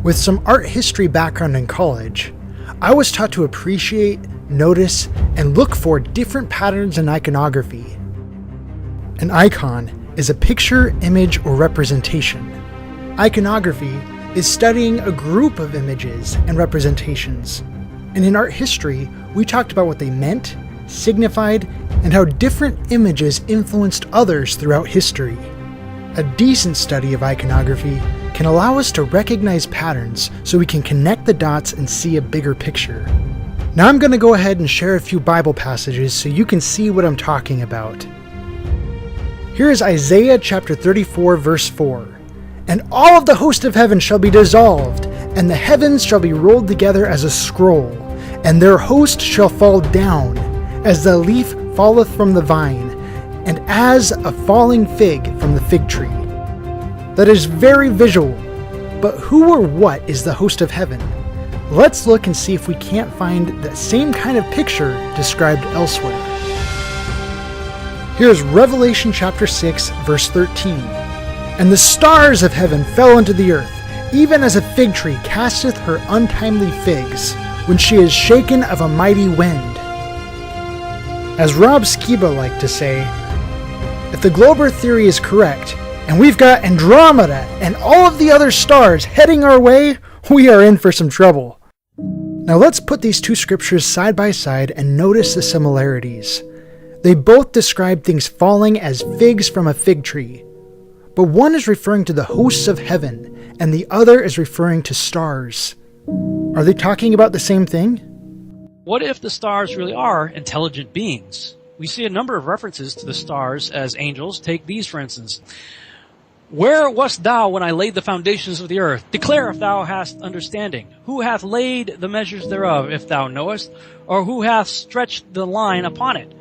With some art history background in college, I was taught to appreciate, notice, and look for different patterns in iconography. An icon is a picture, image, or representation. Iconography is studying a group of images and representations. And in art history, we talked about what they meant, signified, and how different images influenced others throughout history. A decent study of iconography can allow us to recognize patterns so we can connect the dots and see a bigger picture. Now I'm going to go ahead and share a few Bible passages so you can see what I'm talking about. Here is Isaiah chapter 34 verse 4. "And all of the host of heaven shall be dissolved, and the heavens shall be rolled together as a scroll, and their host shall fall down, as the leaf falleth from the vine, and as a falling fig from the fig tree." That is very visual, but who or what is the host of heaven? Let's look and see if we can't find the same kind of picture described elsewhere. Here's Revelation chapter 6 verse 13. "And the stars of heaven fell unto the earth, even as a fig tree casteth her untimely figs, when she is shaken of a mighty wind." As Rob Skiba liked to say, if the globe Earth theory is correct, and we've got Andromeda and all of the other stars heading our way, we are in for some trouble. Now let's put these two scriptures side by side and notice the similarities. They both describe things falling as figs from a fig tree. But one is referring to the hosts of heaven, and the other is referring to stars. Are they talking about the same thing? What if the stars really are intelligent beings? We see a number of references to the stars as angels. Take these, for instance. "Where wast thou when I laid the foundations of the earth? Declare if thou hast understanding. Who hath laid the measures thereof, if thou knowest? Or who hath stretched the line upon it?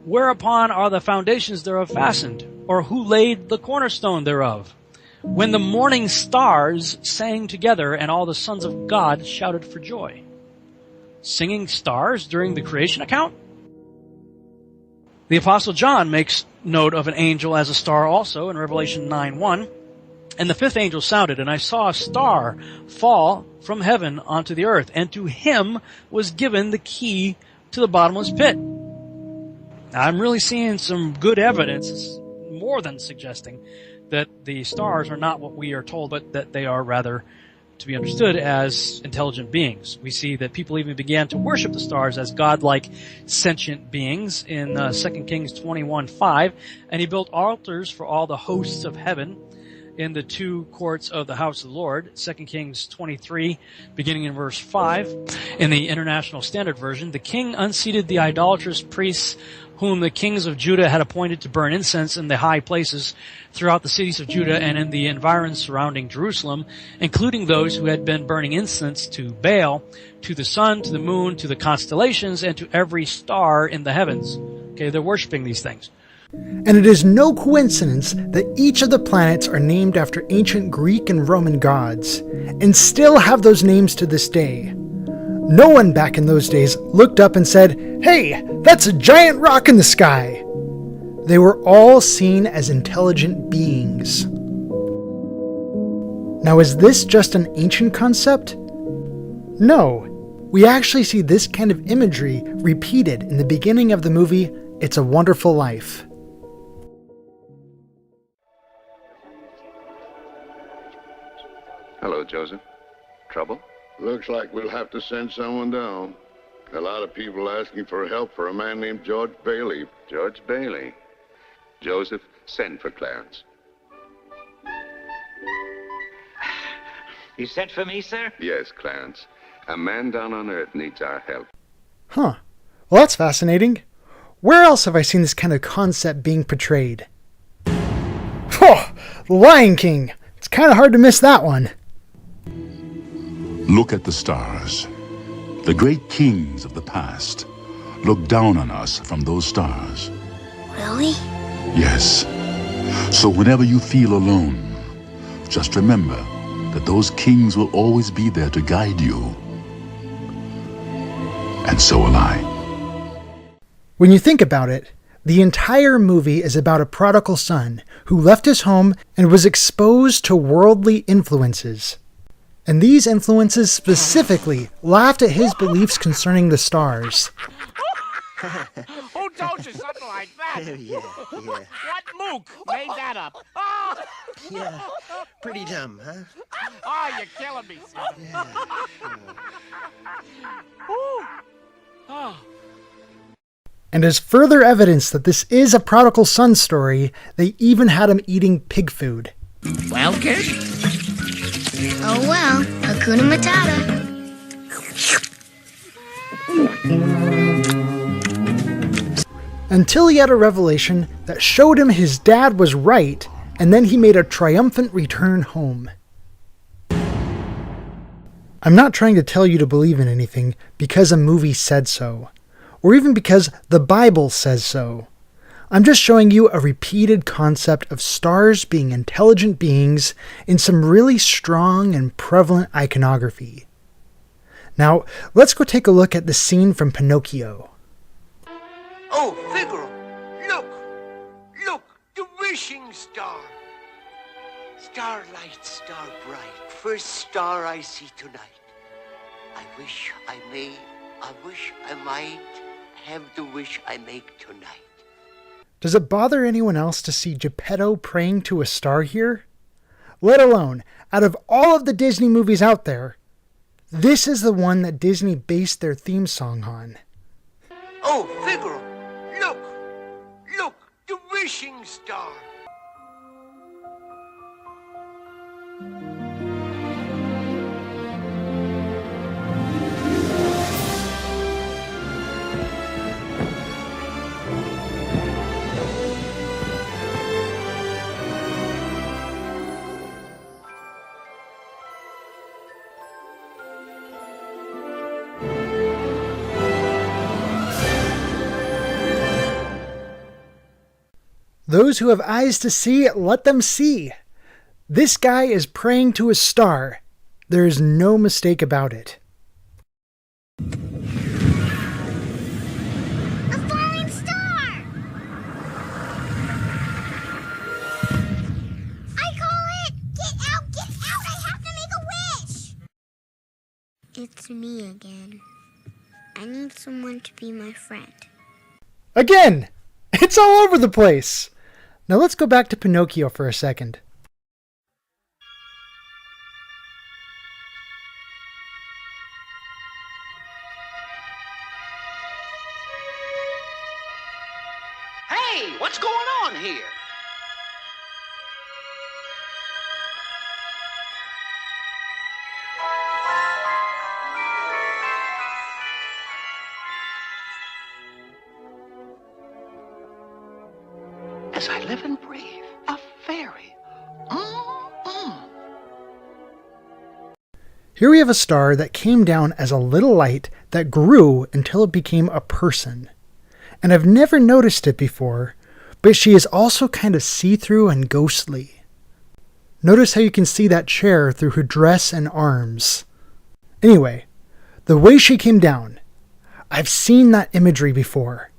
Whereupon are the foundations thereof fastened? Or who laid the cornerstone thereof? When the morning stars sang together, and all the sons of God shouted for joy." Singing stars during the creation account? The Apostle John makes note of an angel as a star also in Revelation 9:1. "And the fifth angel sounded, and I saw a star fall from heaven onto the earth, and to him was given the key to the bottomless pit." Now, I'm really seeing some good evidence, more than suggesting, that the stars are not what we are told, but that they are rather to be understood as intelligent beings. We see that people even began to worship the stars as godlike sentient beings in 2 Kings 21:5, and he built altars for all the hosts of heaven in the two courts of the house of the Lord. 2 Kings 23, beginning in verse 5. In the International Standard Version, "The king unseated the idolatrous priests whom the kings of Judah had appointed to burn incense in the high places throughout the cities of Judah and in the environs surrounding Jerusalem, including those who had been burning incense to Baal, to the sun, to the moon, to the constellations, and to every star in the heavens." Okay, they're worshiping these things. And it is no coincidence that each of the planets are named after ancient Greek and Roman gods, and still have those names to this day. No one back in those days looked up and said, "Hey, that's a giant rock in the sky." They were all seen as intelligent beings. Now, is this just an ancient concept? No. We actually see this kind of imagery repeated in the beginning of the movie It's a Wonderful Life. Hello, Joseph. Trouble? Looks like we'll have to send someone down. A lot of people asking for help for a man named George Bailey. George Bailey. Joseph, send for Clarence. You sent for me, sir? Yes, Clarence. A man down on Earth needs our help. Huh. Well, that's fascinating. Where else have I seen this kind of concept being portrayed? Oh, The Lion King. It's kind of hard to miss that one. Look at the stars. The great kings of the past look down on us from those stars. Really? Yes. So whenever you feel alone, just remember that those kings will always be there to guide you. And so will I. When you think about it, the entire movie is about a prodigal son who left his home and was exposed to worldly influences. And these influences specifically laughed at his beliefs concerning the stars. Who told you something like that? Yeah. What mook made that up? Yeah. Pretty dumb, huh? Oh, you're killing me, son. And as further evidence that this is a prodigal son story, they even had him eating pig food. Well, kid? Oh well, Hakuna Matata. Until he had a revelation that showed him his dad was right, and then he made a triumphant return home. I'm not trying to tell you to believe in anything because a movie said so, or even because the Bible says so. I'm just showing you a repeated concept of stars being intelligent beings in some really strong and prevalent iconography. Now, let's go take a look at the scene from Pinocchio. Oh, Figaro, look, the wishing star. Starlight, star bright, first star I see tonight. I wish I might have the wish I make tonight. Does it bother anyone else to see Geppetto praying to a star here? Let alone, out of all of the Disney movies out there, this is the one that Disney based their theme song on. Oh, Figaro, look, the wishing star. Those who have eyes to see, let them see. This guy is praying to a star. There is no mistake about it. A falling star! I call it! Get out! I have to make a wish! It's me again. I need someone to be my friend. Again! It's all over the place! Now let's go back to Pinocchio for a second. Hey, what's going on here? As I live and breathe, a fairy. Here we have a star that came down as a little light that grew until it became a person. And I've never noticed it before, but she is also kind of see-through and ghostly. Notice how you can see that chair through her dress and arms. Anyway, the way she came down, I've seen that imagery before.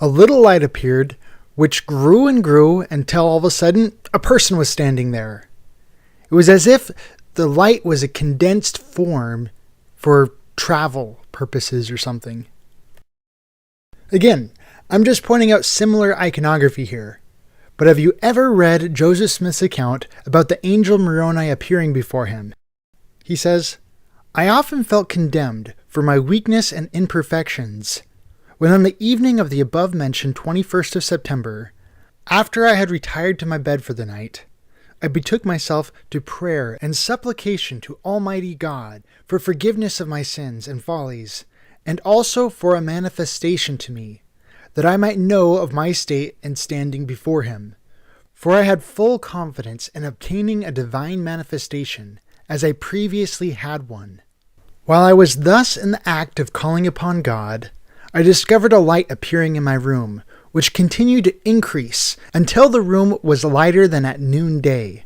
A little light appeared, which grew and grew until all of a sudden a person was standing there. It was as if the light was a condensed form for travel purposes or something. Again, I'm just pointing out similar iconography here. But have you ever read Joseph Smith's account about the angel Moroni appearing before him? He says, "I often felt condemned for my weakness and imperfections, when on the evening of the above-mentioned 21st of September, after I had retired to my bed for the night, I betook myself to prayer and supplication to Almighty God for forgiveness of my sins and follies, and also for a manifestation to me, that I might know of my state and standing before him. For I had full confidence in obtaining a divine manifestation, as I previously had one. While I was thus in the act of calling upon God, I discovered a light appearing in my room, which continued to increase until the room was lighter than at noonday,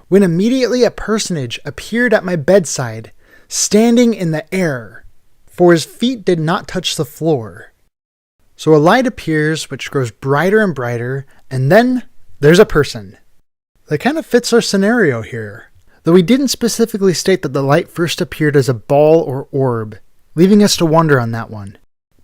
when immediately a personage appeared at my bedside, standing in the air, for his feet did not touch the floor. So a light appears which grows brighter and brighter, and then there's a person. That kind of fits our scenario here, though he didn't specifically state that the light first appeared as a ball or orb, leaving us to wonder on that one.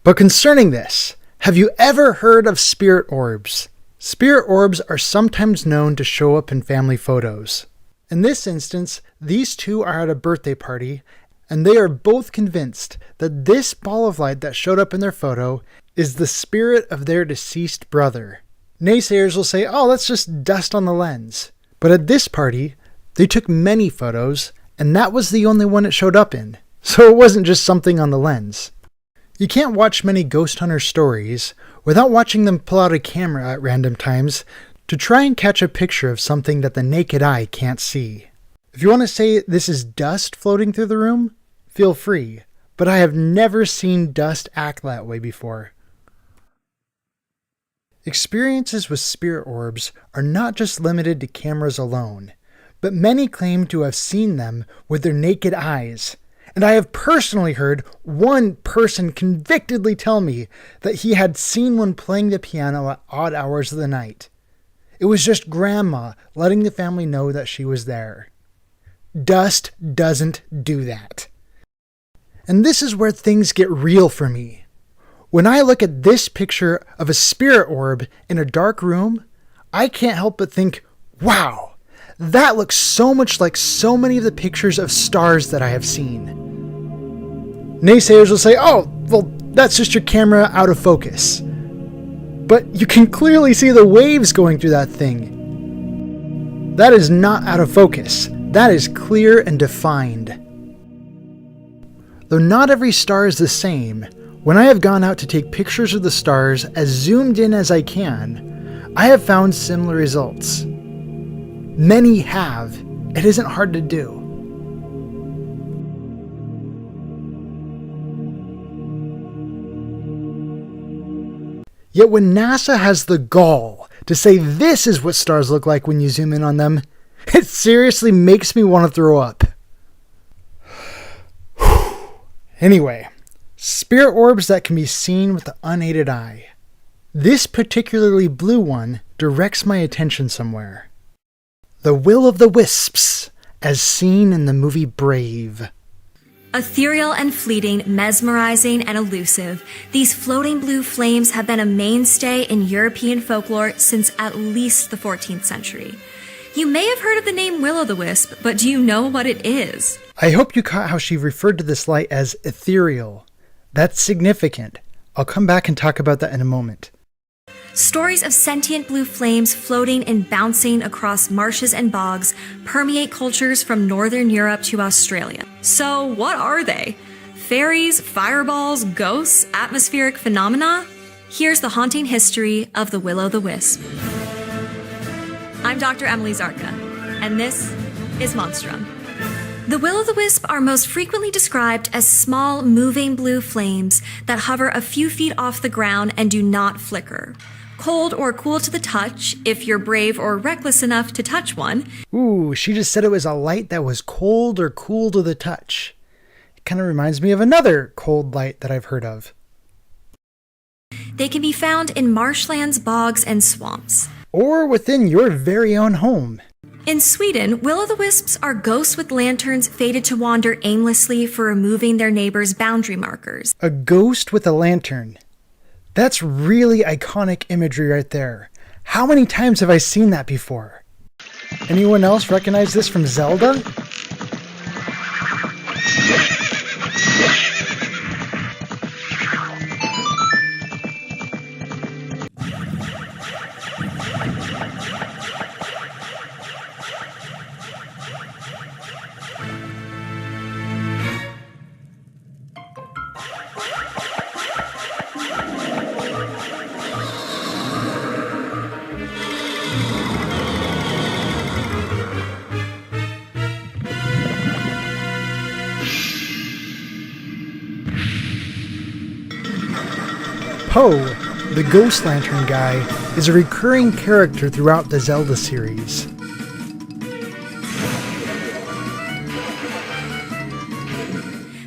But concerning this, have you ever heard of spirit orbs? Spirit orbs are sometimes known to show up in family photos. In this instance, these two are at a birthday party, and they are both convinced that this ball of light that showed up in their photo is the spirit of their deceased brother. Naysayers will say, oh, that's just dust on the lens. But at this party, they took many photos, and that was the only one it showed up in. So it wasn't just something on the lens. You can't watch many ghost hunter stories without watching them pull out a camera at random times to try and catch a picture of something that the naked eye can't see. If you want to say this is dust floating through the room, feel free, but I have never seen dust act that way before. Experiences with spirit orbs are not just limited to cameras alone, but many claim to have seen them with their naked eyes. And I have personally heard one person convictedly tell me that he had seen one playing the piano at odd hours of the night. It was just Grandma letting the family know that she was there. Dust doesn't do that. And this is where things get real for me. When I look at this picture of a spirit orb in a dark room, I can't help but think, wow, that looks so much like so many of the pictures of stars that I have seen. Naysayers will say, oh, well, that's just your camera out of focus. But you can clearly see the waves going through that thing. That is not out of focus. That is clear and defined. Though not every star is the same, when I have gone out to take pictures of the stars as zoomed in as I can, I have found similar results. Many have. It isn't hard to do. Yet when NASA has the gall to say this is what stars look like when you zoom in on them, it seriously makes me want to throw up. Anyway, spirit orbs that can be seen with the unaided eye. This particularly blue one directs my attention somewhere. The will-o'-the-wisps, as seen in the movie Brave. Ethereal and fleeting, mesmerizing and elusive, these floating blue flames have been a mainstay in European folklore since at least the 14th century. You may have heard of the name will-o'-the-wisp, but do you know what it is? I hope you caught how she referred to this light as ethereal. That's significant. I'll come back and talk about that in a moment. Stories of sentient blue flames floating and bouncing across marshes and bogs permeate cultures from Northern Europe to Australia. So what are they? Fairies, fireballs, ghosts, atmospheric phenomena? Here's the haunting history of the will-o'-the-wisp. I'm Dr. Emily Zarka, and this is Monstrum. The will-o'-the-wisp are most frequently described as small, moving blue flames that hover a few feet off the ground and do not flicker. Cold or cool to the touch, if you're brave or reckless enough to touch one. Ooh, she just said it was a light that was cold or cool to the touch. It kind of reminds me of another cold light that I've heard of. They can be found in marshlands, bogs, and swamps. Or within your very own home. In Sweden, will-o'-the-wisps are ghosts with lanterns fated to wander aimlessly for removing their neighbors' boundary markers. A ghost with a lantern. That's really iconic imagery right there. How many times have I seen that before? Anyone else recognize this from Zelda? Poe, the Ghost Lantern guy, is a recurring character throughout the Zelda series.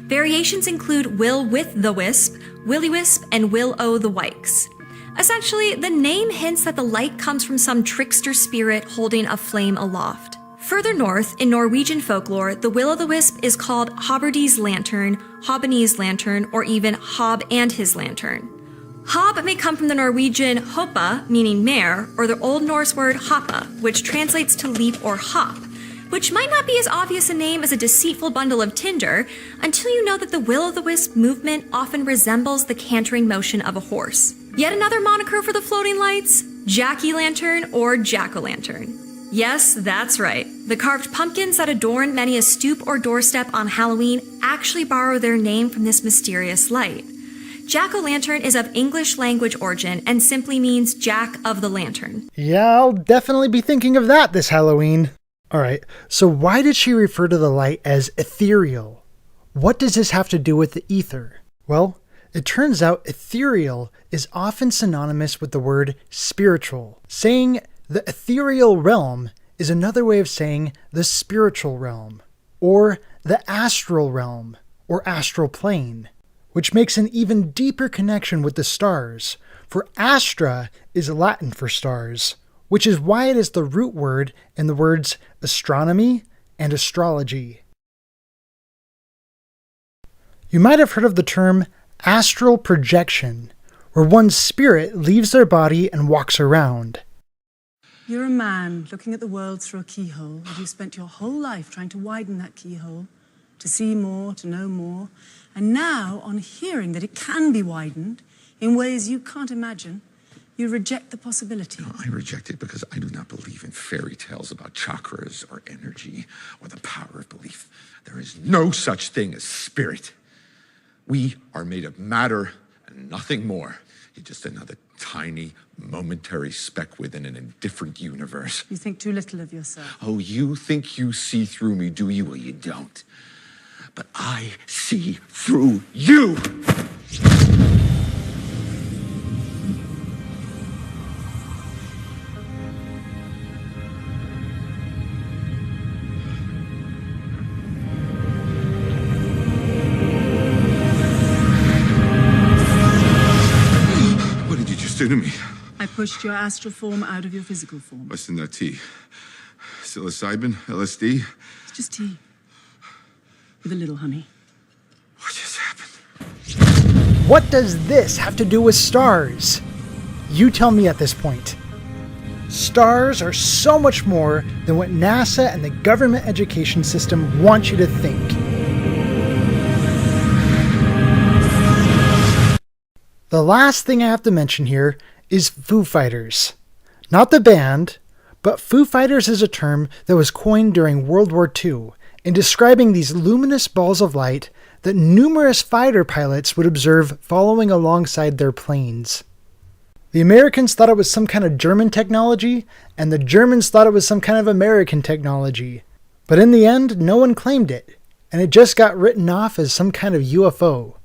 Variations include Will-with-the-Wisp, Willy-Wisp, and Will-o'-the-Wikes. Essentially, the name hints that the light comes from some trickster spirit holding a flame aloft. Further north, in Norwegian folklore, the Will-o'-the-Wisp is called Hobbardi's Lantern, Hobbene's Lantern, or even Hob and his Lantern. Hob may come from the Norwegian hoppa, meaning mare, or the Old Norse word hoppa, which translates to leap or hop, which might not be as obvious a name as a deceitful bundle of tinder until you know that the Will-o'-the-Wisp movement often resembles the cantering motion of a horse. Yet another moniker for the floating lights? Jack-o'-lantern or jack-o'-lantern. Yes, that's right. The carved pumpkins that adorn many a stoop or doorstep on Halloween actually borrow their name from this mysterious light. Jack-o'-lantern is of English language origin and simply means Jack of the Lantern. Yeah, I'll definitely be thinking of that this Halloween. Alright, so why did she refer to the light as ethereal? What does this have to do with the ether? Well, it turns out ethereal is often synonymous with the word spiritual. Saying the ethereal realm is another way of saying the spiritual realm, or the astral realm, or astral plane, which makes an even deeper connection with the stars, for astra is Latin for stars, which is why it is the root word in the words astronomy and astrology. You might have heard of the term astral projection, where one's spirit leaves their body and walks around. You're a man looking at the world through a keyhole, and you've spent your whole life trying to widen that keyhole, to see more, to know more, and now, on hearing that it can be widened in ways you can't imagine, you reject the possibility. No, I reject it because I do not believe in fairy tales about chakras or energy or the power of belief. There is no such thing as spirit. We are made of matter and nothing more. You're just another tiny, momentary speck within an indifferent universe. You think too little of yourself. Oh, you think you see through me, do you? Well, you don't. But I see through you! To me. I pushed your astral form out of your physical form. What's in that tea? Psilocybin? LSD? It's just tea. With a little honey. What just happened? What does this have to do with stars? You tell me at this point. Stars are so much more than what NASA and the government education system want you to think. The last thing I have to mention here is Foo Fighters. Not the band, but Foo Fighters is a term that was coined during World War II in describing these luminous balls of light that numerous fighter pilots would observe following alongside their planes. The Americans thought it was some kind of German technology, and the Germans thought it was some kind of American technology. But in the end, no one claimed it, and it just got written off as some kind of UFO.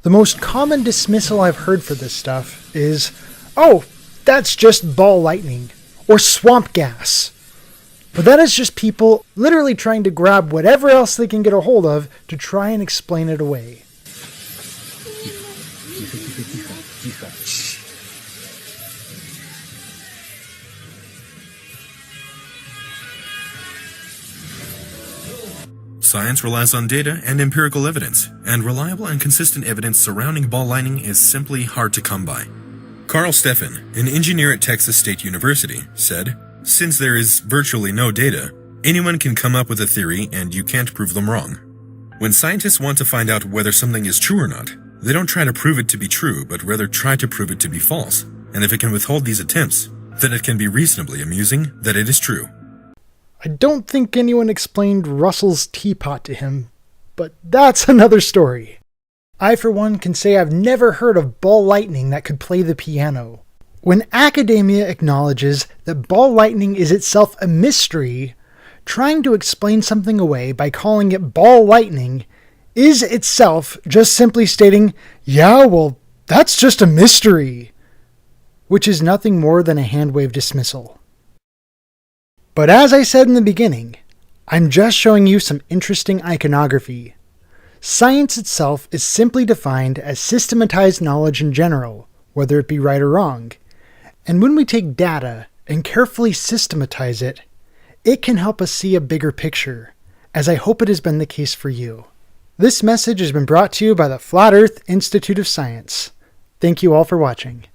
The most common dismissal I've heard for this stuff is, oh, that's just ball lightning, or swamp gas. But that is just people literally trying to grab whatever else they can get a hold of to try and explain it away. Science relies on data and empirical evidence, and reliable and consistent evidence surrounding ball lightning is simply hard to come by. Carl Steffen, an engineer at Texas State University, said, "Since there is virtually no data, anyone can come up with a theory and you can't prove them wrong. When scientists want to find out whether something is true or not, they don't try to prove it to be true, but rather try to prove it to be false. And if it can withhold these attempts, then it can be reasonably amusing that it is true." I don't think anyone explained Russell's teapot to him, but that's another story. I, for one, can say I've never heard of ball lightning that could play the piano. When academia acknowledges that ball lightning is itself a mystery, trying to explain something away by calling it ball lightning is itself just simply stating, yeah, well, that's just a mystery, which is nothing more than a hand-wave dismissal. But as I said in the beginning, I'm just showing you some interesting iconography. Science itself is simply defined as systematized knowledge in general, whether it be right or wrong. And when we take data and carefully systematize it, it can help us see a bigger picture, as I hope it has been the case for you. This message has been brought to you by the Flat Earth Institute of Science. Thank you all for watching.